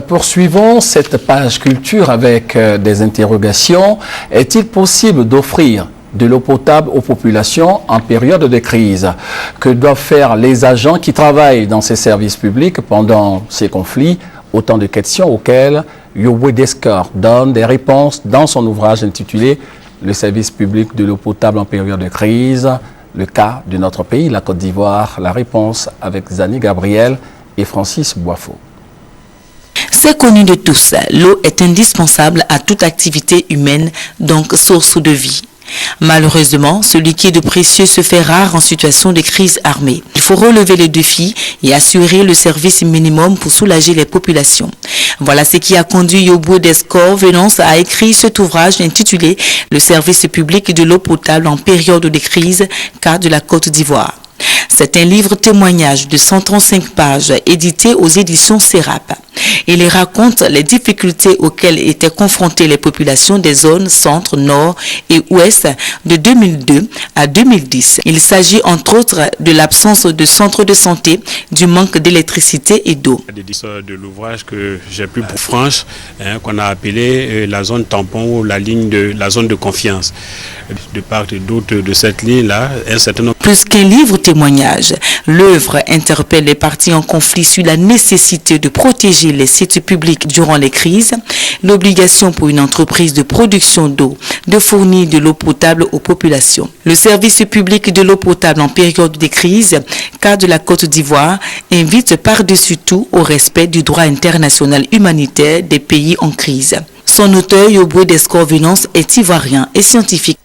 Poursuivons cette page culture avec des interrogations. Est-il possible d'offrir de l'eau potable aux populations en période de crise? Que doivent faire les agents qui travaillent dans ces services publics pendant ces conflits? Autant de questions auxquelles Yoboué Descor donne des réponses dans son ouvrage intitulé « Le service public de l'eau potable en période de crise, le cas de notre pays, la Côte d'Ivoire ». La réponse avec Zani Gabriel et Francis Boifo. C'est connu de tous, l'eau est indispensable à toute activité humaine, donc source de vie. Malheureusement, ce liquide précieux se fait rare en situation de crise armée. Il faut relever les défis et assurer le service minimum pour soulager les populations. Voilà ce qui a conduit Yoboué Descor Venance à écrire cet ouvrage intitulé « Le service public de l'eau potable en période de crise, cas de la Côte d'Ivoire ». C'est un livre témoignage de 135 pages édité aux éditions Serap. Il raconte les difficultés auxquelles étaient confrontées les populations des zones centre, nord et ouest de 2002 à 2010. Il s'agit entre autres de l'absence de centres de santé, du manque d'électricité et d'eau. De l'ouvrage que j'ai pu pour franche, qu'on a appelé la zone tampon ou la zone de confiance. De part et d'autre de cette ligne-là, un certain nombre. Plus qu'un livre témoignage, l'œuvre interpelle les parties en conflit sur la nécessité de protéger les sites publics durant les crises, l'obligation pour une entreprise de production d'eau de fournir de l'eau potable aux populations. Le service public de l'eau potable en période de crise, cas de la Côte d'Ivoire, invite par-dessus tout au respect du droit international humanitaire des pays en crise. Son auteur, Yoboué Descor Venance, est ivoirien et scientifique.